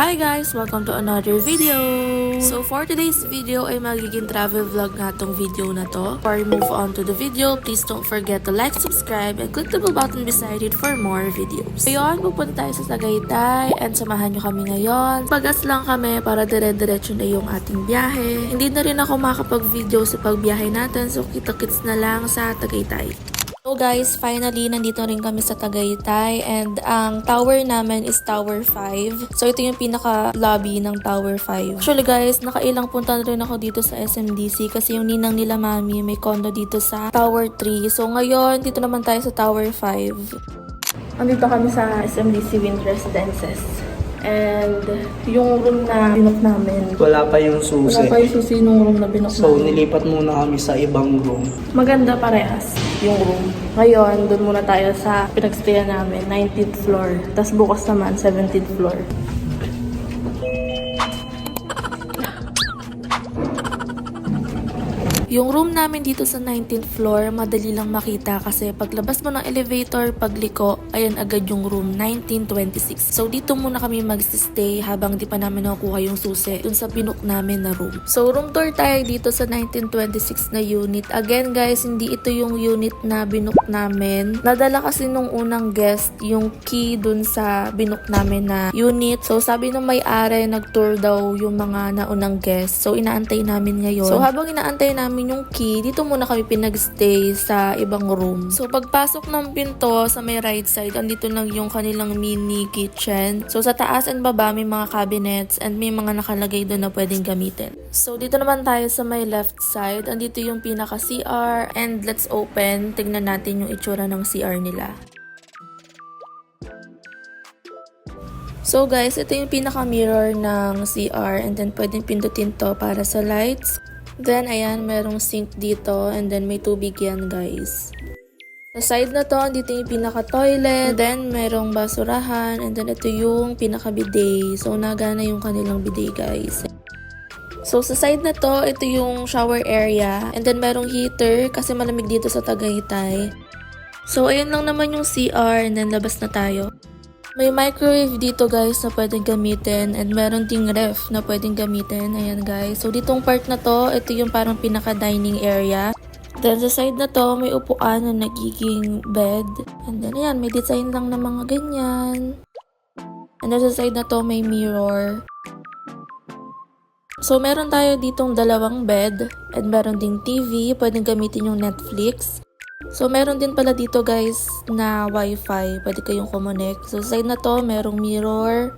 Hi guys! Welcome to another video! So for today's video ay magiging travel vlog nga tong video na to. Before we move on to the video, please don't forget to like, subscribe, and click the bell button beside it for more videos. Ngayon, pupunta tayo sa Tagaytay and samahan nyo kami ngayon. Pagas lang kami para dire-diretso na yung ating biyahe. Hindi na rin ako makapag-video sa pagbiyahe natin, so kita-kits na lang sa Tagaytay. So guys, finally, nandito rin kami sa Tagaytay and ang tower namin is Tower 5. So ito yung pinaka-lobby ng Tower 5. Actually guys, nakailang punta na rin ako dito sa SMDC kasi yung ninang nila mami may condo dito sa Tower 3. So ngayon, dito naman tayo sa Tower 5. Andito kami sa SMDC Wind Residences. And yung room na binok namin, Wala pa yung susi. wala pa yung susi nung room na binok So, namin. nilipat muna kami sa ibang room. Maganda parehas yung room. Ngayon, doon muna tayo sa pinagstayan namin, 19th floor. Tapos bukas naman, 17th floor. Yung room namin dito sa 19th floor, madali lang makita kasi paglabas mo ng elevator, pagliko, ayan agad yung room 1926. So dito muna kami mag-stay habang di pa namin nakukuha yung susi dun sa binook namin na room. So room tour tayo dito sa 1926 na unit. Again guys, hindi ito yung unit na binook namin. Nadala kasi nung unang guest yung key dun sa binook namin na unit. So sabi ng may-ari, nag-tour daw yung mga naunang guest. So inaantay namin ngayon. So habang inaantay namin yung key, dito muna kami pinagstay sa ibang room. So pagpasok ng pinto sa may right side, andito lang yung kanilang mini kitchen. So sa taas and baba may mga cabinets and may mga nakalagay doon na pwedeng gamitin. So dito naman tayo sa may left side, andito yung pinaka CR and let's open. Tignan natin yung itsura ng CR nila. So guys, ito yung pinaka mirror ng CR and then pwedeng pindutin to para sa lights. Then, ayan, merong sink dito and then may tubig yan, guys. Sa side na to, dito yung pinaka-toilet, then merong basurahan, and then ito yung pinaka-bidet. So, nagana yung kanilang bidet, guys. So, sa side na to, ito yung shower area, and then merong heater kasi malamig dito sa Tagaytay. So, ayun lang naman yung CR, and then labas na tayo. May microwave dito guys na pwedeng gamitin and meron ding ref na pwedeng gamitin. Ayan guys. So ditong part na to, ito yung parang pinaka-dining area. Then sa side na to, may upuan na nagiging bed. And then ayan, may design lang ng mga ganyan. And then sa side na to, may mirror. So meron tayo ditong dalawang bed and meron ding TV. Pwedeng gamitin yung Netflix. So, meron din pala dito guys na wifi. Pwede kayong kumonek. So, sa side na to, merong mirror.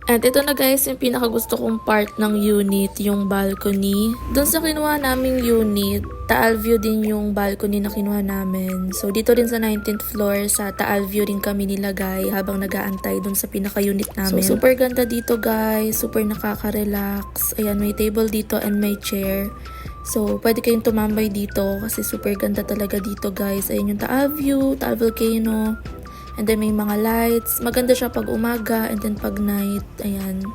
And ito na guys, yung pinakagusto kong part ng unit, yung balcony. Doon sa kinuha naming unit, Taal view din yung balcony na kinuha namin. So, dito rin sa 19th floor, sa Taal view rin kami nilagay habang nag-aantay doon sa pinaka-unit namin. So, super ganda dito guys. Super nakaka-relax. Ayan, may table dito and may chair. So, pwede kayong tumambay dito kasi super ganda talaga dito guys. Ayan yung Taal View, Taal Volcano. And then may mga lights. Maganda siya pag umaga and then pag night. Ayan.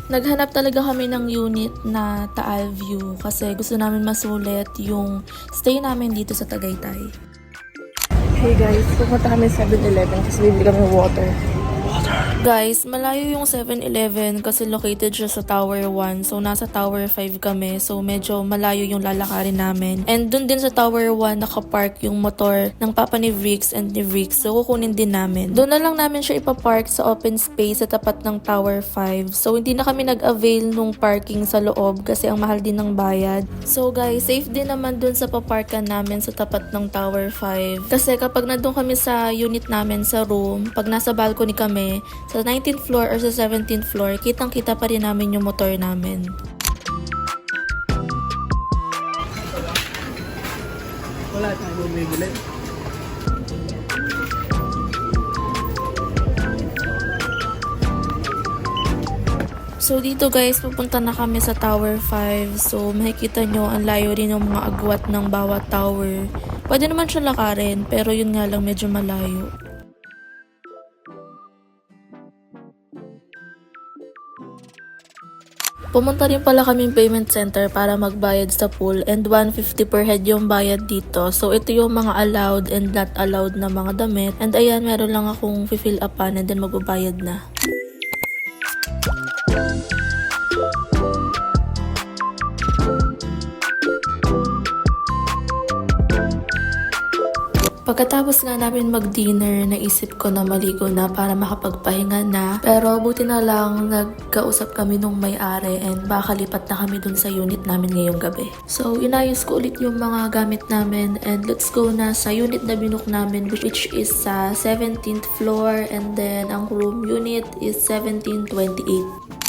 Naghanap talaga kami ng unit na Taal View kasi gusto namin masulit yung stay namin dito sa Tagaytay. Hey guys, pupunta kami 7-Eleven kasi bibili kami water. Guys, malayo yung 7-Eleven kasi located siya sa Tower 1. So, nasa Tower 5 kami. So, medyo malayo yung lalakarin namin. And dun din sa Tower 1, nakapark yung motor ng papa ni Vrix and ni Vrix. So, kukunin din namin. Doon na lang namin siya ipapark sa open space sa tapat ng Tower 5. So, hindi na kami nag-avail nung parking sa loob kasi ang mahal din ng bayad. So, guys, safe din naman dun sa paparkan namin sa tapat ng Tower 5. Kasi kapag nandun kami sa unit namin sa room, pag nasa balcony kami, sa 19th floor or sa 17th floor, kitang-kita pa rin namin yung motor namin. Wala tayong bumibili. So dito guys, pupunta na kami sa Tower 5. So makikita nyo, ang layo rin ng mga agwat ng bawat tower. Pwede naman siya lakarin, pero yun nga lang medyo malayo. Pumunta rin pala kaming payment center para magbayad sa pool and 150 per head yung bayad dito. So ito yung mga allowed and not allowed na mga damit. And ayan, meron lang akong fill upan and then magbabayad na. Pagkatapos nga namin mag-dinner, naisip ko na maligo na para makapagpahinga na. Pero buti na lang nagkausap kami nung may-ari and baka lipat na kami dun sa unit namin ngayong gabi. So inayos ko ulit yung mga gamit namin and let's go na sa unit na binook namin which is sa 17th floor and then ang room unit is 1728.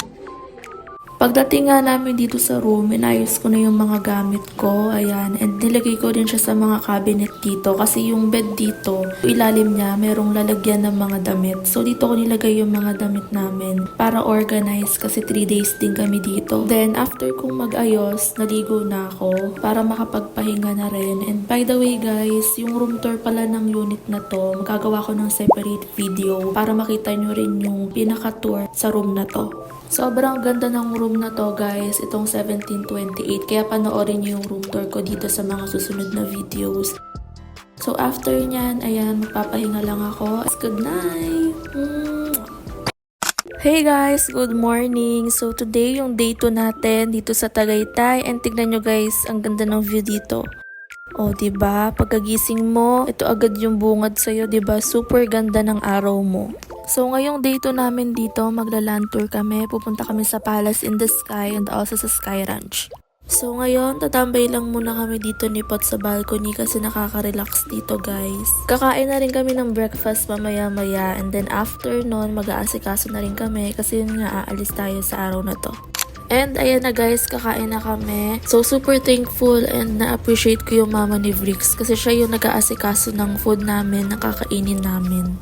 Pagdating nga namin dito sa room, inayos ko na yung mga gamit ko, ayan, and nilagay ko din siya sa mga cabinet dito kasi yung bed dito, ilalim niya, merong lalagyan ng mga damit. So dito ko nilagay yung mga damit namin para organize kasi 3 days din kami dito. Then after kong mag-ayos, naligo na ako para makapagpahinga na rin. And by the way guys, yung room tour pala ng unit na to, magagawa ko ng separate video para makita nyo rin yung pinaka-tour sa room na to. Sobrang ganda ng room na to guys, itong 1728. Kaya panoorin niyo yung room tour ko dito sa mga susunod na videos. So after nyan, ayan, magpapahinga lang ako. Good night! Hey guys, good morning! So today yung day 2 natin dito sa Tagaytay. And tignan nyo guys, ang ganda ng view dito. O, diba? Pagkagising mo, ito agad yung bungad sa'yo, diba? Super ganda ng araw mo. So, ngayong day 2 namin dito, magla-land tour kami. Pupunta kami sa Palace in the Sky and also sa Sky Ranch. So, ngayon, tatambay lang muna kami dito ni Pot sa balcony kasi nakaka-relax dito, guys. Kakain na rin kami ng breakfast mamaya-maya and then after nun, mag-aasikaso na rin kami kasi yun nga, aalis tayo sa araw na to. And ayan na guys, kakain na kami. So super thankful and na-appreciate ko yung mama ni Vrix kasi siya yung nag-aasikaso ng food namin, nakakainin namin.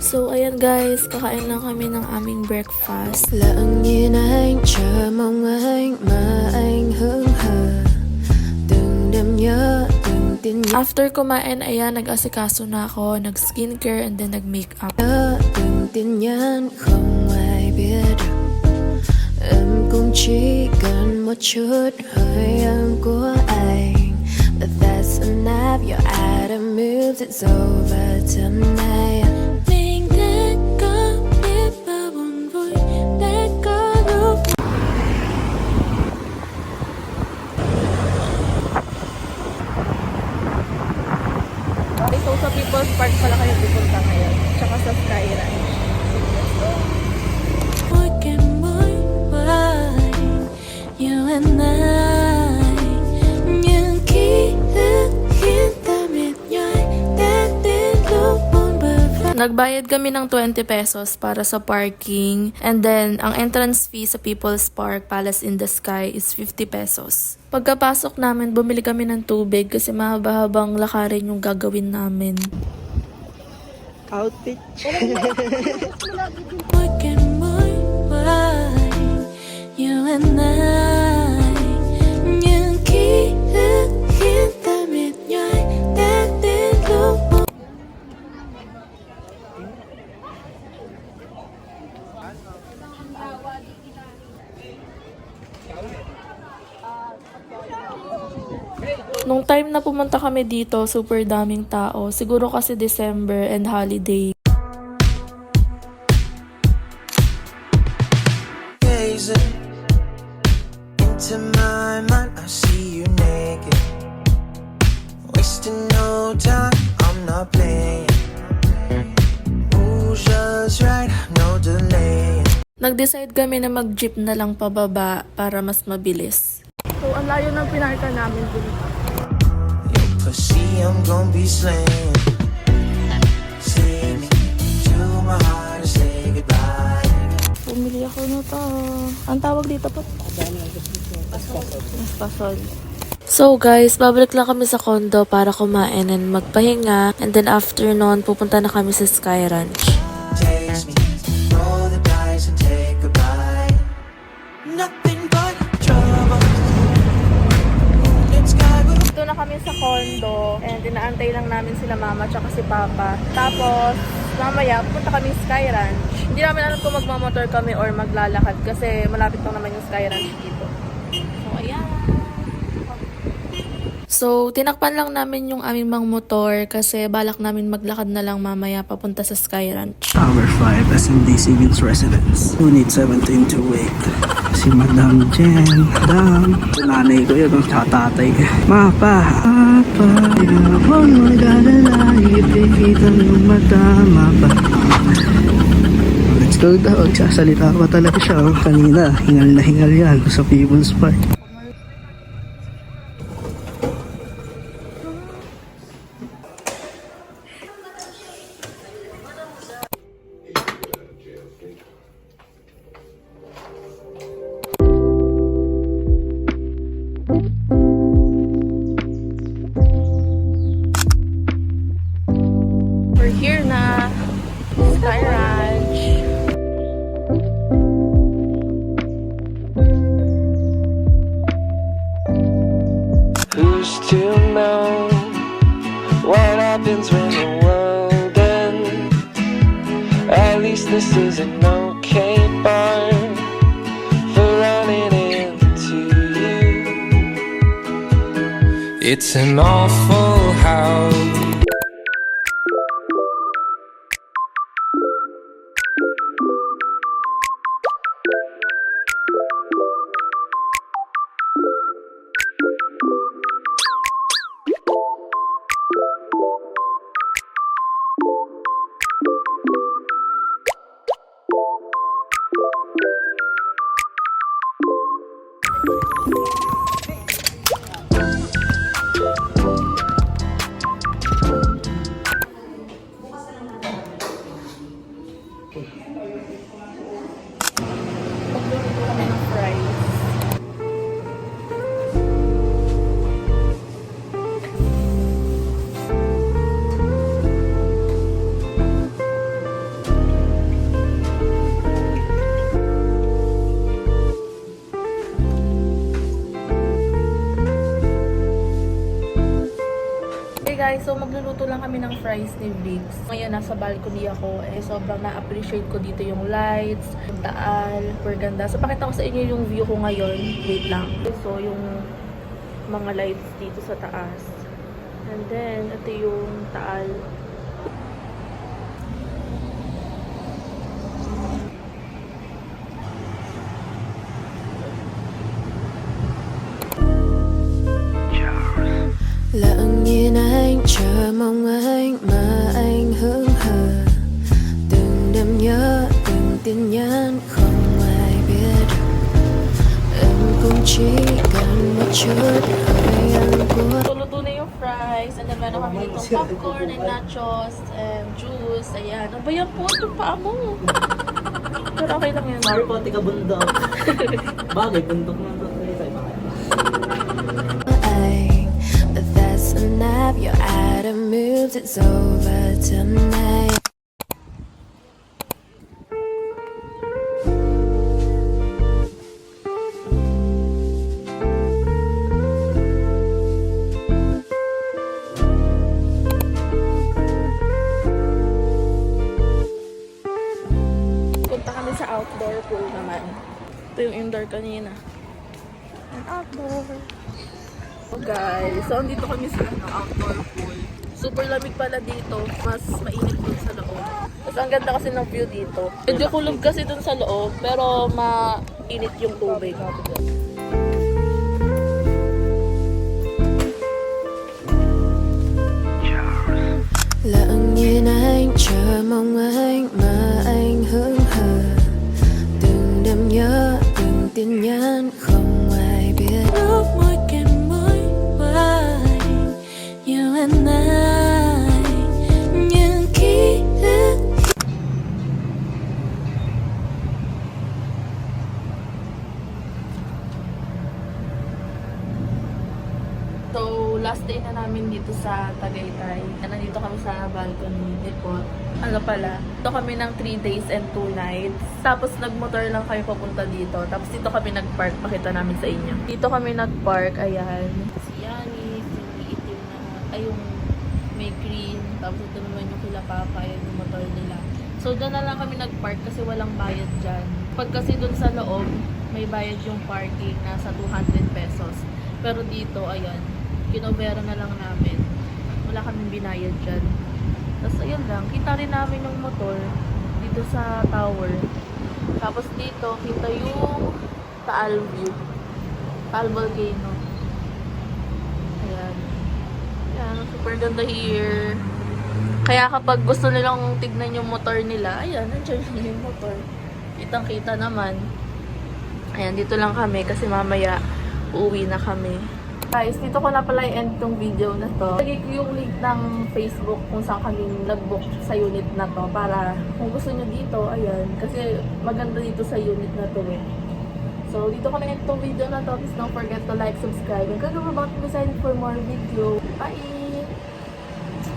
So ayan guys, kakain lang kami ng aming breakfast. Lặng nhìn anh chờ mong anh mà anh hững hờ từng đêm nhớ từng tin After kumain, ayan, nag-asikaso na ako, nag-skincare and then nag-makeup. nhớ từng tin nhắn không ai biết được. Em cũng chỉ cần một chút hơi ấm của anh, but that's enough. Your attitude moves, it's over tonight. Mình đã có biết bao buồn vui, đã có lúc So sa People's Park pala kayo pupunta ngayon, tsaka sa Sky Ranch. môi kèm môi với you and I, những ký ức khiến ta mệt nhoài đã đến lúc buồn bờ vai. Nagbayad kami ng 20 pesos para sa parking and then ang entrance fee sa People's Park Palace in the Sky is 50 pesos. Pagkapasok namin, bumili kami ng tubig kasi mahaba-habang lakarin yung gagawin namin. Outfit. Môi kèm môi với you and I, những ký ức khiến ta mệt nhoài đã đến lúc buồn. Nung time na pumunta kami dito, super daming tao. Siguro kasi December and holiday. Gazing into my mind, I see you naked. Wasting no time, I'm not playing. Ooh, just right, no delay. Nag-decide kami na mag-jeep na lang pababa para mas mabilis. So, ang layo ng pinarka namin dito. Your pussy, I'm gonna be slaying. See me to my heart and say goodbye. Bumili ako na to. Ang tawag dito po? Pasol. So guys, babalik lang kami sa condo para kumain and magpahinga. And then after nun, pupunta na kami sa Sky Ranch. Takes me, roll the dice and take a bite. Nothing but trouble. Let's go. Dito na kami sa condo and inaantay lang namin sila mama tsaka si papa. Tapos, mamaya, pupunta kami sa Sky Ranch. Hindi namin alam kung magmamotor kami or maglalakad kasi malapit lang naman yung Sky Ranch dito. So, ayan. So, tinakpan lang namin yung aming mga motor kasi balak namin maglakad na lang mamaya papunta sa Sky Ranch. Tower 5, SMD Siemens Residence. Unit 1728. Si Madam Jen. Madam. Nanay ko yun, tsaka tatay ko. Mapa. Yapon mag-alala. Ipikita ng mata. Mapa. Let's go daw. Magsasalita pa talaga siya. Kanina, hingal na hingal yan sa People's Park. We're here na. Sky Ranch. Who's to know what happens when the world ends? At least this is an okay bar for running into you. It's an awful house. Pagluluto kami ng fries. Hey guys, so magluluto lang kami ng fries ni Vix. Ngayon nasa balcony ako, sobrang na-appreciate ko dito yung lights, yung taal, super ganda. So pakita ko sa inyo yung view ko ngayon. Wait lang. So yung mga lights dito sa taas. And then ito yung taal. Là nhìn anh chờ mong anh mà anh hững hờ. Từng đêm nhớ từng tin nhắn không ai biết được. Em cũng chỉ cần một chút hơi ấm của. So luto na yung fries. And then meron kami ditong popcorn and nachos and juice. Ayan. Ano ba yan po? Itong paa mo. Pero okay lang yan. Sorry po, tika bundok. Bagay, bundok na ito. Anh, but that's enough. You're out of moves. It's over tonight. Punta kami sa outdoor pool naman. Ito yung indoor kanina. And outdoor. So guys, so andito kami sa outdoor pool. Super lamig pala dito. Mas mainit dun sa loob. Tapos ang ganda kasi ng view dito. Medyo kulog kasi dun sa loob, pero mainit yung tubig. Lặng nhìn anh chờ mong anh mà anh hững hờ. Từng đêm nhớ từng tin nhắn không ai biết. Lúc môi kèm môi qua you and I, những ký ức. So, last day na namin dito sa Tagaytay. Nandito kami sa balcony, depot. Ano pala, dito kami ng 3 days and 2 nights. Tapos nagmotor lang kami papunta dito. Tapos dito kami nagpark, pakita namin sa inyo. Dito kami nagpark, ayan. Si Yanis, yung iitim na, ay yung may green. Tapos ito naman yung kila Papa, ayan yung motor nila. So, doon na lang kami nagpark kasi walang bayad dyan. Pag kasi doon sa loob, may bayad yung parking, nasa 200 pesos. Pero dito, ayan, kinobera na lang namin. Wala kaming binayad dyan. Tapos ayun lang, kita rin namin yung motor dito sa tower. Tapos dito, kita yung Taal View. Taal Volcano. Ayan. Ayan, super ganda here. Kaya kapag gusto nilang tignan yung motor nila, ayan, nandiyan yung motor. Kitang-kita naman. Ayan, dito lang kami kasi mamaya uuwi na kami. Guys, dito ko na pala i-end tong video na to. Lagay ko yung link ng Facebook kung saan kami nag-book sa unit na to para kung gusto nyo dito, ayan. Kasi maganda dito sa unit na to eh. So, dito ko na end tong video na to. Please don't forget to like, subscribe, and click the button beside for more video. Bye!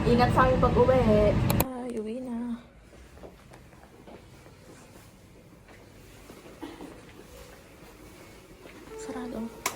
Ingat sa amin pag-uwi. Ay, uwi na. Sarado.